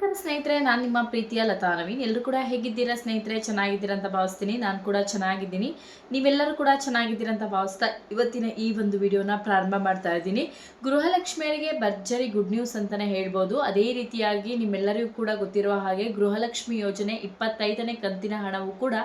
ನಮಸ್ಕಾರ ಸ್ನೇಹಿತರೆ, ನಾನು ನಿಮ್ಮ ಪ್ರೀತಿಯ ಲತಾ ನವೀನ್. ಎಲ್ಲರೂ ಕೂಡ ಹೇಗಿದ್ದೀರಾ ಸ್ನೇಹಿತರೆ? ಚೆನ್ನಾಗಿದ್ದೀರಾ ಅಂತ ಭಾವಿಸ್ತೀನಿ. ನಾನು ಕೂಡ ಚೆನ್ನಾಗಿದ್ದೀನಿ. ನೀವೆಲ್ಲರೂ ಕೂಡ ಚೆನ್ನಾಗಿದ್ದೀರಾ ಅಂತ ಭಾವಿಸ್ತಾ ಇವತ್ತಿನ ಈ ಒಂದು ವಿಡಿಯೋನ ಪ್ರಾರಂಭ ಮಾಡ್ತಾ ಇದ್ದೀನಿ. ಗೃಹಲಕ್ಷ್ಮಿಯರಿಗೆ ಭರ್ಜರಿ ಗುಡ್ ನ್ಯೂಸ್ ಅಂತಾನೆ ಹೇಳ್ಬೋದು. ಅದೇ ರೀತಿಯಾಗಿ ನಿಮ್ಮೆಲ್ಲರಿಗೂ ಕೂಡ ಗೊತ್ತಿರುವ ಹಾಗೆ ಗೃಹಲಕ್ಷ್ಮಿ ಯೋಜನೆ 25ನೇ ಕಂತಿನ ಹಣವು ಕೂಡ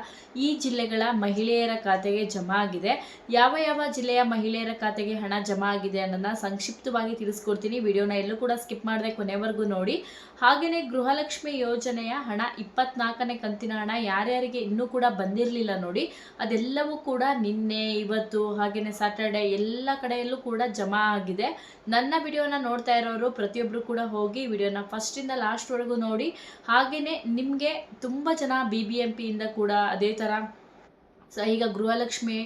ಈ ಜಿಲ್ಲೆಗಳ ಮಹಿಳೆಯರ ಖಾತೆಗೆ ಜಮಾ ಆಗಿದೆ. ಯಾವ ಯಾವ ಜಿಲ್ಲೆಯ ಮಹಿಳೆಯರ ಖಾತೆಗೆ ಹಣ ಜಮಾ ಆಗಿದೆ ಅನ್ನೋದನ್ನ ಸಂಕ್ಷಿಪ್ತವಾಗಿ ತಿಳಿಸ್ಕೊಡ್ತೀನಿ. ವಿಡಿಯೋನ ಎಲ್ಲೂ ಕೂಡ ಸ್ಕಿಪ್ ಮಾಡದೆ ಕೊನೆವರೆಗೂ ನೋಡಿ. ಹಾಗೆಯೇ ಗೃಹಲಕ್ಷ್ಮಿ ಯೋಜನೆಯ ಹಣ 24ನೇ ಕಂತಿನ ಹಣ ಯಾರ್ಯಾರಿಗೆ ಇನ್ನೂ ಕೂಡ ಬಂದಿರಲಿಲ್ಲ ನೋಡಿ, ಅದೆಲ್ಲವೂ ಕೂಡ ನಿನ್ನೆ ಇವತ್ತು ಹಾಗೆಯೇ ಸ್ಯಾಟರ್ಡೆ ಎಲ್ಲ ಕಡೆಯಲ್ಲೂ ಕೂಡ ಜಮಾ ಆಗಿದೆ. ನನ್ನ ವಿಡಿಯೋನ ನೋಡ್ತಾ ಇರೋರು ಪ್ರತಿಯೊಬ್ಬರು ಕೂಡ ಹೋಗಿ ವಿಡಿಯೋನ ಫಸ್ಟಿಂದ ಲಾಸ್ಟ್ವರೆಗೂ ನೋಡಿ. ಹಾಗೆಯೇ ನಿಮಗೆ ತುಂಬ ಜನ BBMP ಇಂದ ಕೂಡ ಅದೇ ಥರ ಈಗ ಗೃಹಲಕ್ಷ್ಮಿ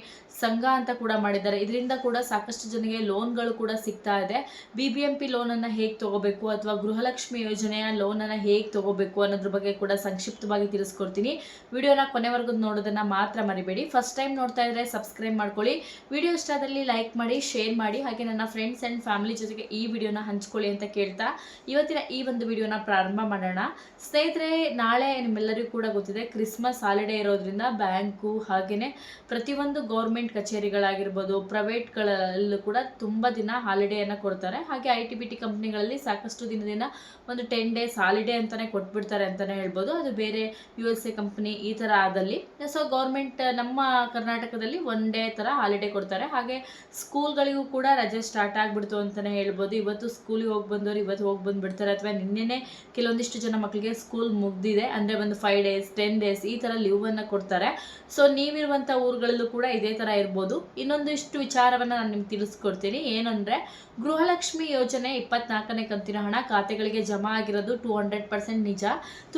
ಸಂಘ ಅಂತ ಕೂಡ ಮಾಡಿದ್ದಾರೆ. ಇದರಿಂದ ಕೂಡ ಸಾಕಷ್ಟು ಜನರಿಗೆ ಲೋನ್ಗಳು ಕೂಡ ಸಿಗ್ತಾ ಇದೆ. BBMP ಲೋನನ್ನು ಹೇಗೆ ತಗೋಬೇಕು ಅಥವಾ ಗೃಹಲಕ್ಷ್ಮಿ ಯೋಜನೆಯ ಲೋನನ್ನು ಹೇಗೆ ತಗೋಬೇಕು ಅನ್ನೋದ್ರ ಬಗ್ಗೆ ಕೂಡ ಸಂಕ್ಷಿಪ್ತವಾಗಿ ತಿಳಿಸ್ಕೊಡ್ತೀನಿ. ವಿಡಿಯೋನ ಕೊನೆವರೆಗೂ ನೋಡೋದನ್ನು ಮಾತ್ರ ಮರಿಬೇಡಿ. ಫಸ್ಟ್ ಟೈಮ್ ನೋಡ್ತಾ ಇದ್ರೆ ಸಬ್ಸ್ಕ್ರೈಬ್ ಮಾಡ್ಕೊಳ್ಳಿ. ವಿಡಿಯೋ ಇಷ್ಟ ಆದಲ್ಲಿ ಲೈಕ್ ಮಾಡಿ, ಶೇರ್ ಮಾಡಿ, ಹಾಗೆ ನನ್ನ ಫ್ರೆಂಡ್ಸ್ ಆ್ಯಂಡ್ ಫ್ಯಾಮಿಲಿ ಜೊತೆಗೆ ಈ ವಿಡಿಯೋನ ಹಂಚ್ಕೊಳ್ಳಿ ಅಂತ ಕೇಳ್ತಾ ಇವತ್ತಿನ ಈ ಒಂದು ವಿಡಿಯೋನ ಪ್ರಾರಂಭ ಮಾಡೋಣ. ಸ್ನೇಹಿತರೆ, ನಾಳೆ ನಿಮ್ಮೆಲ್ಲರಿಗೂ ಕೂಡ ಗೊತ್ತಿದೆ ಕ್ರಿಸ್ಮಸ್ ಹಾಲಿಡೇ ಇರೋದ್ರಿಂದ ಬ್ಯಾಂಕು ಹಾಗೆಯೇ ಪ್ರತಿಯೊಂದು ಗೌರ್ಮೆಂಟ್ ಕಚೇರಿಗಳಾಗಿರ್ಬೋದು, ಪ್ರೈವೇಟ್ಗಳಲ್ಲೂ ಕೂಡ ತುಂಬ ದಿನ ಹಾಲಿಡೇಯನ್ನು ಕೊಡ್ತಾರೆ. ಹಾಗೆ ITBT ಕಂಪ್ನಿಗಳಲ್ಲಿ ಸಾಕಷ್ಟು ದಿನ ಒಂದು 10 ಡೇಸ್ ಹಾಲಿಡೇ ಅಂತಲೇ ಕೊಟ್ಬಿಡ್ತಾರೆ ಅಂತಲೇ ಹೇಳ್ಬೋದು. ಅದು ಬೇರೆ USA ಕಂಪ್ನಿ ಈ ಥರ ಆದಲ್ಲಿ. ಸೊ ಗೌರ್ಮೆಂಟ್ ನಮ್ಮ ಕರ್ನಾಟಕದಲ್ಲಿ 1 ಡೇ ಥರ ಹಾಲಿಡೇ ಕೊಡ್ತಾರೆ. ಹಾಗೆ ಸ್ಕೂಲ್ಗಳಿಗೂ ಕೂಡ ರಜೆ ಸ್ಟಾರ್ಟ್ ಆಗಿಬಿಡ್ತು ಅಂತಲೇ ಹೇಳ್ಬೋದು. ಇವತ್ತು ಸ್ಕೂಲಿಗೆ ಹೋಗಿ ಬಂದವರು ಇವತ್ತು ಹೋಗಿ ಬಂದುಬಿಡ್ತಾರೆ, ಅಥವಾ ನಿನ್ನೆನೇ ಕೆಲವೊಂದಿಷ್ಟು ಜನ ಮಕ್ಕಳಿಗೆ ಸ್ಕೂಲ್ ಮುಗ್ದಿದೆ ಅಂದರೆ ಒಂದು 5 ಡೇಸ್ 10 ಡೇಸ್ ಈ ಥರ ಲೀವನ್ನು ಕೊಡ್ತಾರೆ. ಸೊ ನೀವಿರುವಂಥ ಊರುಗಳಲ್ಲೂ ಕೂಡ ಇದೇ ಥರ ಇರ್ಬೋದು. ಇನ್ನೊಂದಿಷ್ಟು ವಿಚಾರವನ್ನು ನಾನು ನಿಮ್ಗೆ ತಿಳಿಸ್ಕೊಡ್ತೀನಿ. ಏನಂದರೆ ಗೃಹಲಕ್ಷ್ಮಿ ಯೋಜನೆ 24ನೇ ಕಂತಿನ ಹಣ ಖಾತೆಗಳಿಗೆ ಜಮಾ ಆಗಿರೋದು 200% ನಿಜ.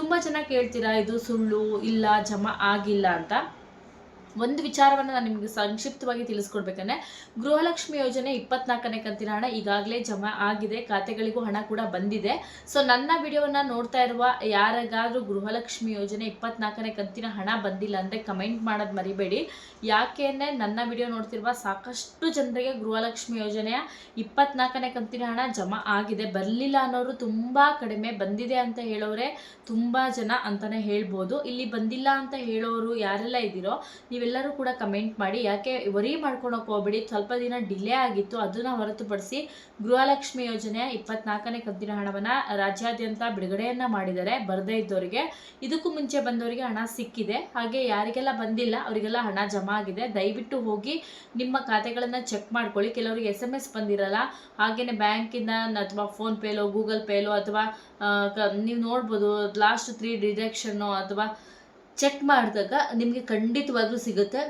ತುಂಬ ಜನ ಕೇಳ್ತೀರಾ ಇದು ಸುಳ್ಳು, ಇಲ್ಲ ಜಮಾ ಆಗಿಲ್ಲ ಅಂತ. ಒಂದು ವಿಚಾರವನ್ನು ನಾನು ನಿಮಗೆ ಸಂಕ್ಷಿಪ್ತವಾಗಿ ತಿಳಿಸ್ಕೊಡ್ಬೇಕಂದ್ರೆ ಗೃಹಲಕ್ಷ್ಮಿ ಯೋಜನೆ 24ನೇ ಕಂತಿನ ಹಣ ಈಗಾಗಲೇ ಜಮಾ ಆಗಿದೆ, ಖಾತೆಗಳಿಗೂ ಹಣ ಕೂಡ ಬಂದಿದೆ. ಸೊ ನನ್ನ ವಿಡಿಯೋವನ್ನು ನೋಡ್ತಾ ಇರುವ ಯಾರಿಗಾದ್ರೂ ಗೃಹಲಕ್ಷ್ಮಿ ಯೋಜನೆ 24ನೇ ಕಂತಿನ ಹಣ ಬಂದಿಲ್ಲ ಅಂದರೆ ಕಮೆಂಟ್ ಮಾಡೋದು ಮರಿಬೇಡಿ. ಯಾಕೆ ಅಂದರೆ ನನ್ನ ವಿಡಿಯೋ ನೋಡ್ತಿರುವ ಸಾಕಷ್ಟು ಜನರಿಗೆ ಗೃಹಲಕ್ಷ್ಮಿ ಯೋಜನೆಯ 24ನೇ ಕಂತಿನ ಹಣ ಜಮಾ ಆಗಿದೆ. ಬರಲಿಲ್ಲ ಅನ್ನೋರು ತುಂಬ ಕಡಿಮೆ, ಬಂದಿದೆ ಅಂತ ಹೇಳೋರೆ ತುಂಬ ಜನ ಅಂತಲೇ ಹೇಳ್ಬೋದು. ಇಲ್ಲಿ ಬಂದಿಲ್ಲ ಅಂತ ಹೇಳೋರು ಯಾರೆಲ್ಲ ಇದ್ದೀರೋ ನೀವೆಲ್ಲರೂ ಕೂಡ ಕಮೆಂಟ್ ಮಾಡಿ. ಯಾಕೆ ವರಿ ಮಾಡ್ಕೊಳಕ್ಕೆ ಹೋಗ್ಬೇಡಿ, ಸ್ವಲ್ಪ ದಿನ ಡಿಲೇ ಆಗಿತ್ತು. ಅದನ್ನು ಹೊರತುಪಡಿಸಿ ಗೃಹಲಕ್ಷ್ಮಿ ಯೋಜನೆಯ 24ನೇ ಕಂತಿನ ಹಣವನ್ನು ರಾಜ್ಯಾದ್ಯಂತ ಬಿಡುಗಡೆಯನ್ನು ಮಾಡಿದ್ದಾರೆ. ಬರದೇ ಇದ್ದವರಿಗೆ, ಇದಕ್ಕೂ ಮುಂಚೆ ಬಂದವರಿಗೆ ಹಣ ಸಿಕ್ಕಿದೆ. ಹಾಗೆ ಯಾರಿಗೆಲ್ಲ ಬಂದಿಲ್ಲ ಅವರಿಗೆಲ್ಲ ಹಣ ಜಮಾ ಆಗಿದೆ. ದಯವಿಟ್ಟು ಹೋಗಿ ನಿಮ್ಮ ಖಾತೆಗಳನ್ನು ಚೆಕ್ ಮಾಡ್ಕೊಳ್ಳಿ. ಕೆಲವರಿಗೆ SMS ಬಂದಿರಲ್ಲ, ಹಾಗೆಯೇ ಬ್ಯಾಂಕಿಂದ ಅಥವಾ ಫೋನ್ಪೇಲೋ ಗೂಗಲ್ ಪೇಲೋ ಅಥವಾ ನೀವು ನೋಡ್ಬೋದು ಲಾಸ್ಟ್ 3 ಡಿಡಕ್ಷನ್ನು ಅಥವಾ ಚೆಕ್ ಮಾಡಿದಾಗ ನಿಮಗೆ ಖಂಡಿತವಾಗ್ಲೂ ಸಿಗುತ್ತೆ.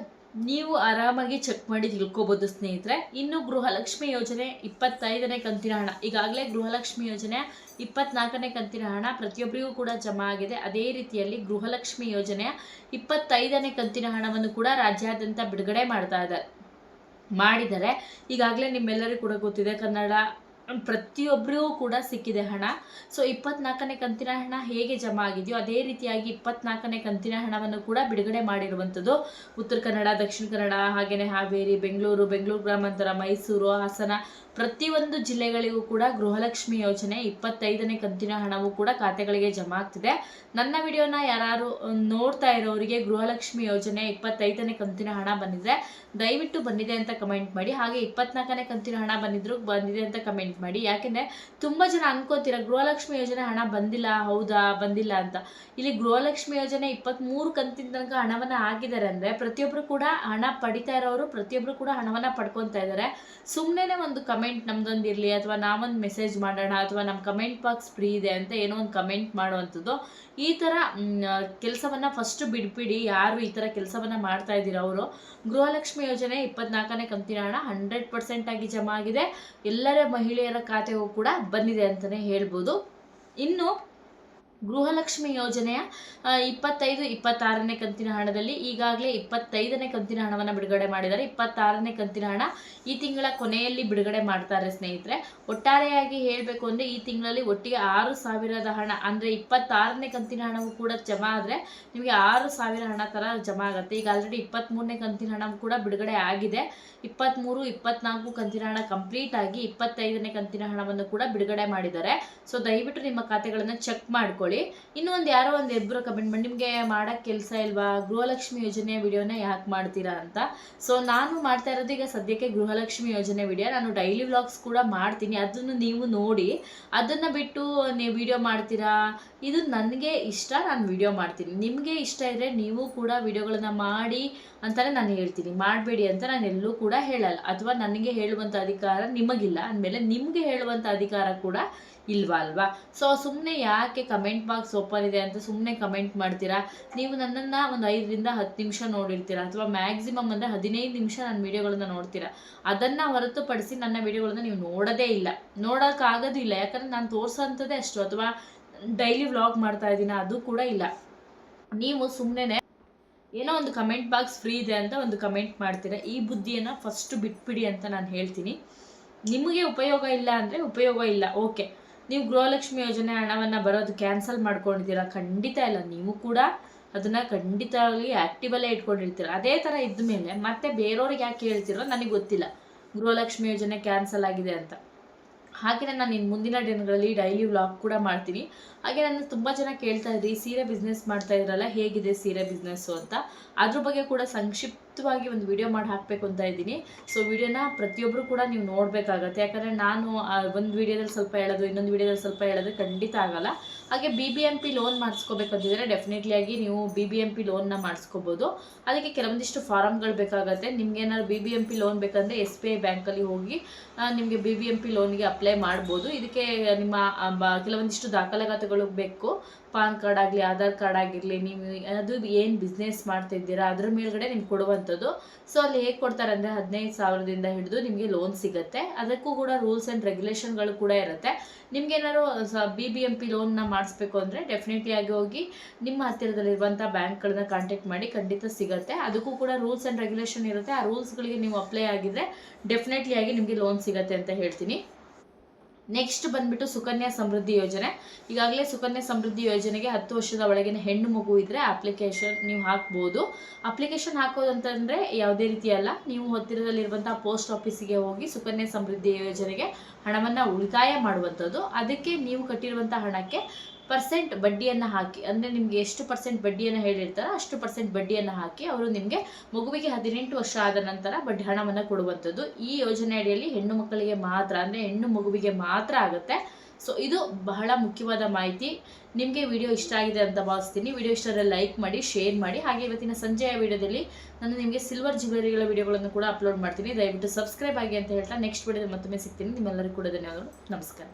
ನೀವು ಆರಾಮಾಗಿ ಚೆಕ್ ಮಾಡಿ ತಿಳ್ಕೊಬೋದು ಸ್ನೇಹಿತರೆ. ಇನ್ನು ಗೃಹಲಕ್ಷ್ಮಿ ಯೋಜನೆ 25ನೇ ಕಂತಿನ ಹಣ ಈಗಾಗಲೇ ಗೃಹಲಕ್ಷ್ಮಿ ಯೋಜನೆಯ 24ನೇ ಕಂತಿನ ಹಣ ಪ್ರತಿಯೊಬ್ಬರಿಗೂ ಕೂಡ ಜಮಾ ಆಗಿದೆ. ಅದೇ ರೀತಿಯಲ್ಲಿ ಗೃಹಲಕ್ಷ್ಮಿ ಯೋಜನೆಯ 25ನೇ ಕಂತಿನ ಹಣವನ್ನು ಕೂಡ ರಾಜ್ಯಾದ್ಯಂತ ಬಿಡುಗಡೆ ಮಾಡಿದ್ದಾರೆ. ಈಗಾಗಲೇ ನಿಮ್ಮೆಲ್ಲರಿಗೂ ಕೂಡ ಗೊತ್ತಿದೆ, ಕನ್ನಡ ಪ್ರತಿಯೊಬ್ಬರಿಗೂ ಕೂಡ ಸಿಕ್ಕಿದೆ ಹಣ. ಸೊ 24ನೇ ಕಂತಿನ ಹಣ ಹೇಗೆ ಜಮಾ ಆಗಿದೆಯೋ ಅದೇ ರೀತಿಯಾಗಿ 24ನೇ ಕಂತಿನ ಹಣವನ್ನು ಕೂಡ ಬಿಡುಗಡೆ ಮಾಡಿರುವಂಥದ್ದು ಉತ್ತರ ಕನ್ನಡ, ದಕ್ಷಿಣ ಕನ್ನಡ, ಹಾಗೆಯೇ ಹಾವೇರಿ, ಬೆಂಗಳೂರು ಗ್ರಾಮಾಂತರ, ಮೈಸೂರು, ಹಾಸನ ಪ್ರತಿಯೊಂದು ಜಿಲ್ಲೆಗಳಿಗೂ ಕೂಡ ಗೃಹಲಕ್ಷ್ಮಿ ಯೋಜನೆ 25ನೇ ಕಂತಿನ ಹಣವು ಕೂಡ ಖಾತೆಗಳಿಗೆ ಜಮಾ ಆಗ್ತಿದೆ. ನನ್ನ ವಿಡಿಯೋನ ಯಾರು ನೋಡ್ತಾ ಇರೋರಿಗೆ ಗೃಹಲಕ್ಷ್ಮಿ ಯೋಜನೆ 25ನೇ ಕಂತಿನ ಹಣ ಬಂದಿದೆ ದಯವಿಟ್ಟು ಬಂದಿದೆ ಅಂತ ಕಮೆಂಟ್ ಮಾಡಿ. ಹಾಗೆ 24ನೇ ಕಂತಿನ ಹಣ ಬಂದಿದೆ ಅಂತ ಕಮೆಂಟ್ ಮಾಡಿ. ಯಾಕೆಂದರೆ ತುಂಬ ಜನ ಅನ್ಕೋತೀರ ಗೃಹಲಕ್ಷ್ಮಿ ಯೋಜನೆ ಹಣ ಬಂದಿಲ್ಲ, ಹೌದಾ ಬಂದಿಲ್ಲ ಅಂತ. ಇಲ್ಲಿ ಗೃಹಲಕ್ಷ್ಮಿ ಯೋಜನೆ 23 ಕಂತಿನ ತನಕ ಹಣವನ್ನು ಹಾಕಿದ್ದಾರೆ ಅಂದರೆ ಪ್ರತಿಯೊಬ್ಬರು ಕೂಡ ಹಣ ಪಡಿತಾ ಇರೋರು ಪ್ರತಿಯೊಬ್ಬರು ಕೂಡ ಹಣವನ್ನು ಪಡ್ಕೊತಾ ಇದ್ದಾರೆ. ಸುಮ್ಮನೆ ಒಂದು ಕಮೆಂಟ್ ನಮ್ದೊಂದು ಇರಲಿ ಅಥವಾ ನಾವೊಂದು ಮೆಸೇಜ್ ಮಾಡೋಣ ಅಥವಾ ನಮ್ಮ ಕಮೆಂಟ್ ಬಾಕ್ಸ್ ಫ್ರೀ ಇದೆ ಅಂತ ಏನೋ ಒಂದು ಕಮೆಂಟ್ ಮಾಡುವಂಥದ್ದು, ಈ ಥರ ಕೆಲಸವನ್ನು ಫಸ್ಟು ಬಿಡ್ಬಿಡಿ. ಯಾರು ಈ ಥರ ಕೆಲಸವನ್ನು ಮಾಡ್ತಾ ಇದ್ದೀರ ಅವರು ಗೃಹಲಕ್ಷ್ಮಿ ಯೋಜನೆ 24ನೇ ಕಂತಿನ ಹಣ 100% ಆಗಿ ಜಮಾ ಆಗಿದೆ. ಎಲ್ಲರ ಮಹಿಳೆಯರ ಖಾತೆಗೂ ಕೂಡ ಬಂದಿದೆ ಅಂತಲೇ ಹೇಳ್ಬೋದು. ಇನ್ನು ಗೃಹಲಕ್ಷ್ಮಿ ಯೋಜನೆಯ 25-26ನೇ ಕಂತಿನ ಹಣದಲ್ಲಿ ಈಗಾಗಲೇ 25ನೇ ಕಂತಿನ ಹಣವನ್ನು ಬಿಡುಗಡೆ ಮಾಡಿದ್ದಾರೆ. 26ನೇ ಕಂತಿನ ಹಣ ಈ ತಿಂಗಳ ಕೊನೆಯಲ್ಲಿ ಬಿಡುಗಡೆ ಮಾಡ್ತಾರೆ ಸ್ನೇಹಿತರೆ. ಒಟ್ಟಾರೆಯಾಗಿ ಹೇಳಬೇಕು ಅಂದರೆ ಈ ತಿಂಗಳಲ್ಲಿ ಒಟ್ಟಿಗೆ 6,000 ಹಣ ಅಂದರೆ 26ನೇ ಕಂತಿನ ಹಣವು ಕೂಡ ಜಮಾ ಆದರೆ ನಿಮಗೆ 6,000 ಹಣ ಥರ ಜಮಾ ಆಗುತ್ತೆ. ಈಗ ಆಲ್ರೆಡಿ 23ನೇ ಕಂತಿನ ಹಣ ಕೂಡ ಬಿಡುಗಡೆ ಆಗಿದೆ. 23, 24 ಕಂತಿನ ಹಣ ಕಂಪ್ಲೀಟ್ ಆಗಿ 25ನೇ ಕಂತಿನ ಹಣವನ್ನು ಕೂಡ ಬಿಡುಗಡೆ ಮಾಡಿದ್ದಾರೆ. ಸೊ ದಯವಿಟ್ಟು ನಿಮ್ಮ ಖಾತೆಗಳನ್ನು ಚೆಕ್ ಮಾಡ್ಕೊಳ್ಳಿ. ಮಾಡ್ಕೊಳ್ಳಿ. ಇನ್ನೂ ಯಾರೋ ಒಂದು ಇಬ್ಬರು ಕಮೆಂಟ್ ಮಾಡಿ ನಿಮಗೆ ಮಾಡೋಕ್ಕೆ ಕೆಲಸ ಇಲ್ವಾ, ಗೃಹಲಕ್ಷ್ಮಿ ಯೋಜನೆಯ ವಿಡಿಯೋನ ಯಾಕೆ ಮಾಡ್ತೀರಾ ಅಂತ. ಸೊ ನಾನು ಮಾಡ್ತಾ ಇರೋದು ಈಗ ಸದ್ಯಕ್ಕೆ ಗೃಹಲಕ್ಷ್ಮಿ ಯೋಜನೆ ವಿಡಿಯೋ. ನಾನು ಡೈಲಿ ವ್ಲಾಗ್ಸ್ ಕೂಡ ಮಾಡ್ತೀನಿ, ಅದನ್ನು ನೀವು ನೋಡಿ. ಅದನ್ನು ಬಿಟ್ಟು ನೀವು ವಿಡಿಯೋ ಮಾಡ್ತೀರಾ, ಇದು ನನಗೆ ಇಷ್ಟ, ನಾನು ವಿಡಿಯೋ ಮಾಡ್ತೀನಿ. ನಿಮಗೆ ಇಷ್ಟ ಇದ್ದರೆ ನೀವು ಕೂಡ ವಿಡಿಯೋಗಳನ್ನು ಮಾಡಿ ಅಂತಲೇ ನಾನು ಹೇಳ್ತೀನಿ, ಮಾಡಬೇಡಿ ಅಂತ ನಾನು ಎಲ್ಲೂ ಕೂಡ ಹೇಳಲ್ಲ. ಅಥವಾ ನನಗೆ ಹೇಳುವಂಥ ಅಧಿಕಾರ ನಿಮಗಿಲ್ಲ ಅಂದಮೇಲೆ ನಿಮಗೆ ಹೇಳುವಂಥ ಅಧಿಕಾರ ಕೂಡ ಇಲ್ವಾ ಅಲ್ವಾ. ಸೊ ಸುಮ್ಮನೆ ಯಾಕೆ ಕಮೆಂಟ್ ಬಾಕ್ಸ್ ಓಪನ್ ಇದೆ ಅಂತ ಸುಮ್ಮನೆ ಕಮೆಂಟ್ ಮಾಡ್ತೀರಾ. ನೀವು ನನ್ನನ್ನು ಒಂದು 5ರಿಂದ 10 ನಿಮಿಷ ನೋಡಿರ್ತೀರಾ, ಅಥವಾ ಮ್ಯಾಕ್ಸಿಮಮ್ ಅಂದರೆ 15 ನಿಮಿಷ ನನ್ನ ವೀಡಿಯೋಗಳನ್ನು ನೋಡ್ತೀರಾ. ಅದನ್ನು ಹೊರತುಪಡಿಸಿ ನನ್ನ ವೀಡಿಯೋಗಳನ್ನು ನೀವು ನೋಡೋದೇ ಇಲ್ಲ, ನೋಡೋಕ್ಕಾಗೋದು ಇಲ್ಲ. ಯಾಕಂದರೆ ನಾನು ತೋರಿಸೋಂಥದ್ದೇ ಅಷ್ಟು, ಅಥವಾ ಡೈಲಿ ವ್ಲಾಗ್ ಮಾಡ್ತಾ ಇದ್ದೀನ ಅದು ಕೂಡ ಇಲ್ಲ. ನೀವು ಸುಮ್ಮನೆ ಏನೋ ಒಂದು ಕಮೆಂಟ್ ಬಾಕ್ಸ್ ಫ್ರೀ ಇದೆ ಅಂತ ಒಂದು ಕಮೆಂಟ್ ಮಾಡ್ತೀರಾ. ಈ ಬುದ್ಧಿಯನ್ನು ಫಸ್ಟು ಬಿಟ್ಬಿಡಿ ಅಂತ ನಾನು ಹೇಳ್ತೀನಿ. ನಿಮಗೆ ಉಪಯೋಗ ಇಲ್ಲ ಅಂದರೆ ಉಪಯೋಗ ಇಲ್ಲ, ಓಕೆ. ನೀವು ಗೃಹಲಕ್ಷ್ಮಿ ಯೋಜನೆ ಹಣವನ್ನು ಬರೋದು ಕ್ಯಾನ್ಸಲ್ ಮಾಡ್ಕೊಂಡಿದ್ದೀರಾ, ಖಂಡಿತ ಇಲ್ಲ. ನೀವು ಕೂಡ ಅದನ್ನು ಖಂಡಿತವಾಗಿ ಆ್ಯಕ್ಟಿವಲ್ಲೇ ಇಟ್ಕೊಂಡಿರ್ತೀರ. ಅದೇ ಥರ ಇದ್ದ ಮೇಲೆ ಮತ್ತೆ ಬೇರೆಯವ್ರಿಗೆ ಯಾಕೆ ಹೇಳ್ತಿರೋ ನನಗೆ ಗೊತ್ತಿಲ್ಲ, ಗೃಹಲಕ್ಷ್ಮಿ ಯೋಜನೆ ಕ್ಯಾನ್ಸಲ್ ಆಗಿದೆ ಅಂತ. ಹಾಗೆಯೇ ನಾನು ಇನ್ನು ಮುಂದಿನ ದಿನಗಳಲ್ಲಿ ಡೈಲಿ ವ್ಲಾಗ್ ಕೂಡ ಮಾಡ್ತೀನಿ. ಹಾಗೆ ನನ್ನ ತುಂಬ ಜನ ಕೇಳ್ತಾ ಇದ್ರಿ, ಸೀರೆ ಬಿಸ್ನೆಸ್ ಮಾಡ್ತಾ ಇದ್ರಲ್ಲ, ಹೇಗಿದೆ ಸೀರೆ ಬಿಸ್ನೆಸ್ಸು ಅಂತ. ಅದ್ರ ಬಗ್ಗೆ ಕೂಡ ಸಂಕ್ಷಿಪ್ತವಾಗಿ ಒಂದು ವಿಡಿಯೋ ಮಾಡಿ ಹಾಕಬೇಕು ಅಂತ ಇದ್ದೀನಿ. ಸೊ ವಿಡಿಯೋನ ಪ್ರತಿಯೊಬ್ಬರು ಕೂಡ ನೀವು ನೋಡಬೇಕಾಗತ್ತೆ. ಯಾಕಂದರೆ ನಾನು ಒಂದು ವಿಡಿಯೋದಲ್ಲಿ ಸ್ವಲ್ಪ ಹೇಳೋದು, ಇನ್ನೊಂದು ವಿಡಿಯೋದಲ್ಲಿ ಸ್ವಲ್ಪ ಹೇಳೋದು ಖಂಡಿತ ಆಗಲ್ಲ. ಹಾಗೆ BBMP ಲೋನ್ ಮಾಡಿಸ್ಕೋಬೇಕಂತಿದ್ರೆ ಡೆಫಿನೆಟ್ಲಿ ಆಗಿ ನೀವು BBMP ಲೋನ್ನ ಮಾಡಿಸ್ಕೋಬೋದು. ಅದಕ್ಕೆ ಕೆಲವೊಂದಿಷ್ಟು ಫಾರಮ್ಗಳು ಬೇಕಾಗುತ್ತೆ. ನಿಮ್ಗೇನಾದ್ರು BBMP ಲೋನ್ ಬೇಕಂದರೆ SBI ಬ್ಯಾಂಕಲ್ಲಿ ಹೋಗಿ ನಿಮಗೆ BBMP ಲೋನ್ಗೆ ಅಪ್ಲೈ ಮಾಡ್ಬೋದು. ಇದಕ್ಕೆ ನಿಮ್ಮ ಕೆಲವೊಂದಿಷ್ಟು ದಾಖಲಾತಿಗಳು ಬೇಕು. ಪಾನ್ ಕಾರ್ಡ್ ಆಗಲಿ, ಆಧಾರ್ ಕಾರ್ಡ್ ಆಗಿರಲಿ, ನೀವು ಅದು ಏನು ಬಿಸ್ನೆಸ್ ಮಾಡ್ತಾ ಇದ್ದೀರಾ ಅದ್ರ ಮೇಲ್ಗಡೆ ನಿಮ್ಗೆ ಕೊಡುವಂಥದ್ದು. ಸೊ ಅಲ್ಲಿ ಹೇಗೆ ಕೊಡ್ತಾರೆ ಅಂದರೆ 15,000ದಿಂದ ಹಿಡಿದು ನಿಮಗೆ ಲೋನ್ ಸಿಗುತ್ತೆ. ಅದಕ್ಕೂ ಕೂಡ ರೂಲ್ಸ್ ಆ್ಯಂಡ್ ರೆಗ್ಯುಲೇಷನ್ಗಳು ಕೂಡ ಇರುತ್ತೆ. ನಿಮ್ಗೇನಾದ್ರು BBMP ಲೋನ್ನ ಮಾಡಿಸ್ಬೇಕು ಅಂದರೆ ಡೆಫಿನೆಟ್ಲಿ ಆಗಿ ಹೋಗಿ ನಿಮ್ಮ ಹತ್ತಿರದಲ್ಲಿರುವಂಥ ಬ್ಯಾಂಕ್ಗಳನ್ನ ಕಾಂಟ್ಯಾಕ್ಟ್ ಮಾಡಿ, ಖಂಡಿತ ಸಿಗುತ್ತೆ. ಅದಕ್ಕೂ ಕೂಡ ರೂಲ್ಸ್ ಆ್ಯಂಡ್ ರೆಗ್ಯುಲೇಷನ್ ಇರುತ್ತೆ. ಆ ರೂಲ್ಸ್ಗಳಿಗೆ ನೀವು ಅಪ್ಲೈ ಆಗಿದ್ರೆ ಡೆಫಿನೆಟ್ಲಿ ಆಗಿ ನಿಮಗೆ ಲೋನ್ ಸಿಗುತ್ತೆ ಅಂತ ಹೇಳ್ತೀನಿ. ನೆಕ್ಸ್ಟ್ ಬಂದ್ಬಿಟ್ಟು ಸುಕನ್ಯಾ ಸಮೃದ್ಧಿ ಯೋಜನೆ. ಈಗಾಗಲೇ ಸುಕನ್ಯಾ ಸಮೃದ್ಧಿ ಯೋಜನೆಗೆ 10 ವರ್ಷದ ಒಳಗಿನ ಹೆಣ್ಣು ಮಗು ಇದ್ದರೆ ಅಪ್ಲಿಕೇಶನ್ ನೀವು ಹಾಕ್ಬೋದು. ಅಪ್ಲಿಕೇಶನ್ ಹಾಕೋದಂತಂದರೆ ಯಾವುದೇ ರೀತಿ ಅಲ್ಲ, ನೀವು ಹತ್ತಿರದಲ್ಲಿರುವಂಥ ಪೋಸ್ಟ್ ಆಫೀಸಿಗೆ ಹೋಗಿ ಸುಕನ್ಯಾ ಸಮೃದ್ಧಿ ಯೋಜನೆಗೆ ಹಣವನ್ನು ಉಳಿತಾಯ ಮಾಡುವಂಥದ್ದು. ಅದಕ್ಕೆ ನೀವು ಕಟ್ಟಿರುವಂಥ ಹಣಕ್ಕೆ % ಬಡ್ಡಿಯನ್ನು ಹಾಕಿ, ಅಂದರೆ ನಿಮಗೆ ಎಷ್ಟು % ಬಡ್ಡಿಯನ್ನು ಹೇಳಿರ್ತಾರೋ ಅಷ್ಟು % ಬಡ್ಡಿಯನ್ನು ಹಾಕಿ ಅವರು ನಿಮಗೆ ಮಗುವಿಗೆ 18 ವರ್ಷ ಆದ ನಂತರ ಬಡ್ಡಿ ಹಣವನ್ನು ಕೊಡುವಂಥದ್ದು. ಈ ಯೋಜನೆ ಅಡಿಯಲ್ಲಿ ಹೆಣ್ಣು ಮಕ್ಕಳಿಗೆ ಮಾತ್ರ, ಅಂದರೆ ಹೆಣ್ಣು ಮಗುವಿಗೆ ಮಾತ್ರ ಆಗುತ್ತೆ. ಸೊ ಇದು ಬಹಳ ಮುಖ್ಯವಾದ ಮಾಹಿತಿ. ನಿಮಗೆ ವಿಡಿಯೋ ಇಷ್ಟ ಆಗಿದೆ ಅಂತ ಭಾವಿಸ್ತೀನಿ. ವಿಡಿಯೋ ಇಷ್ಟ ಆದರೆ ಲೈಕ್ ಮಾಡಿ, ಶೇರ್ ಮಾಡಿ. ಹಾಗೆ ಇವತ್ತಿನ ಸಂಜೆಯ ವಿಡಿಯೋದಲ್ಲಿ ನಾನು ನಿಮಗೆ ಸಿಲ್ವರ್ ಜ್ಯುವೆಲರಿಗಳ ವಿಡಿಯೋಗಳನ್ನು ಕೂಡ ಅಪ್ಲೋಡ್ ಮಾಡ್ತೀನಿ. ದಯವಿಟ್ಟು ಸಬ್ಸ್ಕ್ರೈಬ್ ಆಗಿ ಅಂತ ಹೇಳ್ತಾ ನೆಕ್ಸ್ಟ್ ವಿಡಿಯೋದಲ್ಲಿ ಮತ್ತೊಮ್ಮೆ ಸಿಗ್ತೀನಿ. ನಿಮ್ಮೆಲ್ಲರಿಗೂ ಕೂಡ ಧನ್ಯವಾದಗಳು. ನಮಸ್ಕಾರ.